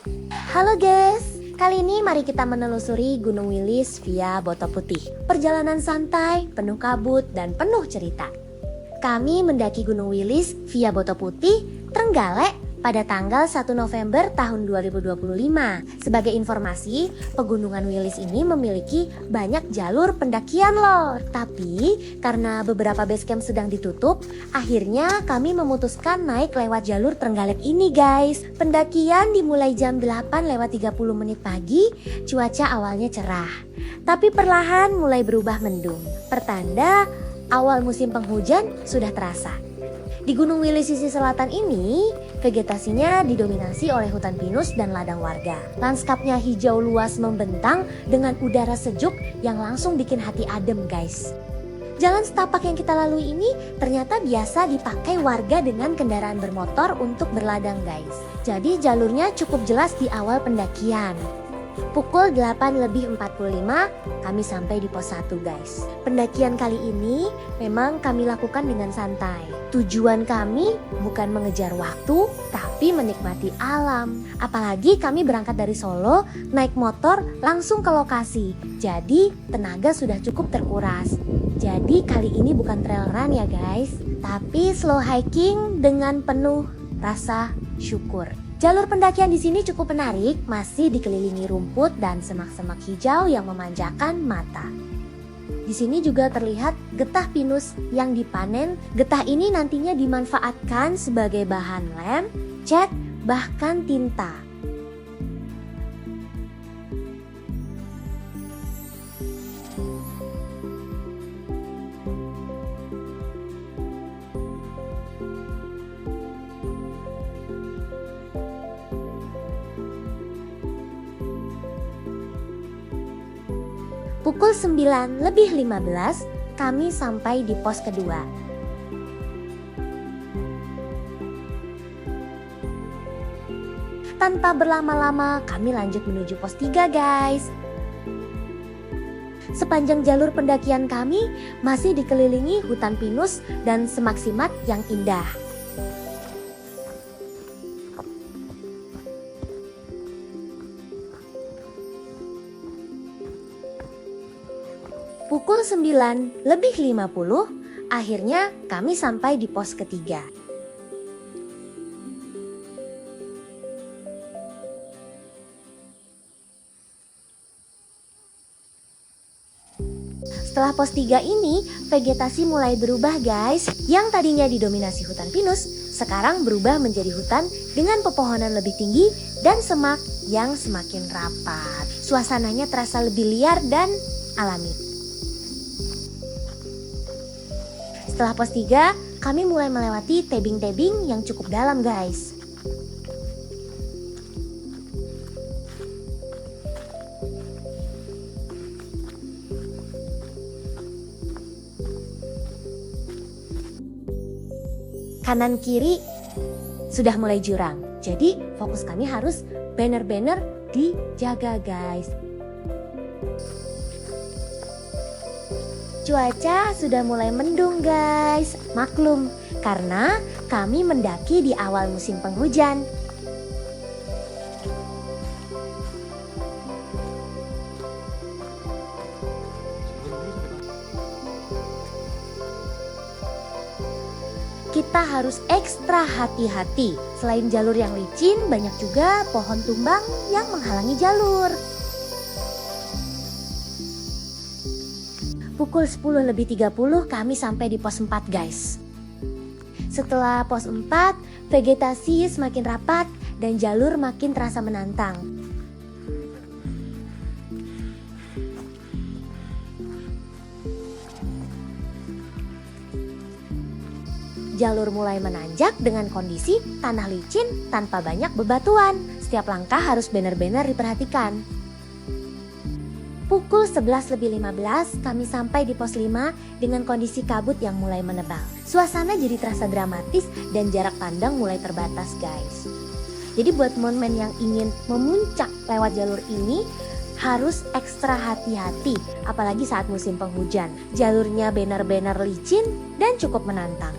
Halo guys, kali ini mari kita menelusuri Gunung Wilis via Boto Putih. Perjalanan santai, penuh kabut, dan penuh cerita. Kami mendaki Gunung Wilis via Boto Putih, Trenggalek pada tanggal 1 November tahun 2025. Sebagai informasi, Pegunungan Wilis ini memiliki banyak jalur pendakian loh. Tapi karena beberapa base camp sedang ditutup, akhirnya kami memutuskan naik lewat jalur Trenggalek ini guys. Pendakian dimulai jam 8:30 pagi, cuaca awalnya cerah. Tapi perlahan mulai berubah mendung. Pertanda awal musim penghujan sudah terasa. Di Gunung Wilis sisi selatan ini, vegetasinya didominasi oleh hutan pinus dan ladang warga. Lanskapnya hijau luas membentang dengan udara sejuk yang langsung bikin hati adem guys. Jalan setapak yang kita lalui ini ternyata biasa dipakai warga dengan kendaraan bermotor untuk berladang guys. Jadi jalurnya cukup jelas di awal pendakian. Pukul 8:45 kami sampai di pos 1 guys. Pendakian kali ini memang kami lakukan dengan santai. Tujuan kami bukan mengejar waktu, tapi menikmati alam. Apalagi kami berangkat dari Solo, naik motor langsung ke lokasi. Jadi tenaga sudah cukup terkuras. Jadi kali ini bukan trail run ya guys, tapi slow hiking dengan penuh rasa syukur. Jalur pendakian di sini cukup menarik, masih dikelilingi rumput dan semak-semak hijau yang memanjakan mata. Di sini juga terlihat getah pinus yang dipanen. Getah ini nantinya dimanfaatkan sebagai bahan lem, cat, bahkan tinta. Pukul 9:15 kami sampai di pos kedua. Tanpa berlama-lama kami lanjut menuju pos 3 guys. Sepanjang jalur pendakian kami masih dikelilingi hutan pinus dan semak-simak yang indah. Pukul 9:50, akhirnya kami sampai di pos ketiga. Setelah pos 3 ini, vegetasi mulai berubah guys. Yang tadinya didominasi hutan pinus, sekarang berubah menjadi hutan dengan pepohonan lebih tinggi dan semak yang semakin rapat. Suasananya terasa lebih liar dan alami. Setelah pos 3, kami mulai melewati tebing-tebing yang cukup dalam guys. Kanan kiri sudah mulai jurang, jadi fokus kami harus banner-banner dijaga guys. Cuaca sudah mulai mendung guys, maklum karena kami mendaki di awal musim penghujan. Kita harus ekstra hati-hati. Selain jalur yang licin, banyak juga pohon tumbang yang menghalangi jalur. Pukul 10:30 kami sampai di pos 4 guys. Setelah pos 4, vegetasi semakin rapat dan jalur makin terasa menantang. Jalur mulai menanjak dengan kondisi tanah licin tanpa banyak bebatuan. Setiap langkah harus benar-benar diperhatikan. Pukul 11:15 kami sampai di pos 5 dengan kondisi kabut yang mulai menebal. Suasana jadi terasa dramatis dan jarak pandang mulai terbatas guys. Jadi buat momen yang ingin memuncak lewat jalur ini harus ekstra hati-hati, apalagi saat musim penghujan. Jalurnya benar-benar licin dan cukup menantang.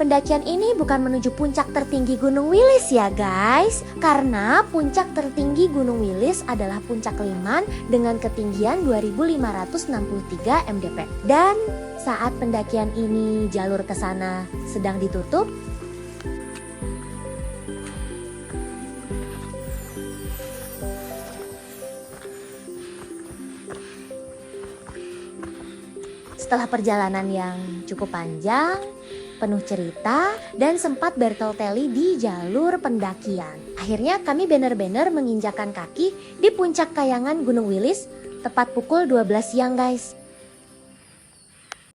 Pendakian ini bukan menuju puncak tertinggi Gunung Wilis ya guys. Karena puncak tertinggi Gunung Wilis adalah puncak Liman dengan ketinggian 2563 mdp. Dan saat pendakian ini jalur ke sana sedang ditutup, setelah perjalanan yang cukup panjang, penuh cerita, dan sempat bertel-teli di jalur pendakian. Akhirnya kami benar-benar menginjakan kaki di puncak kayangan Gunung Wilis tepat pukul 12 siang guys.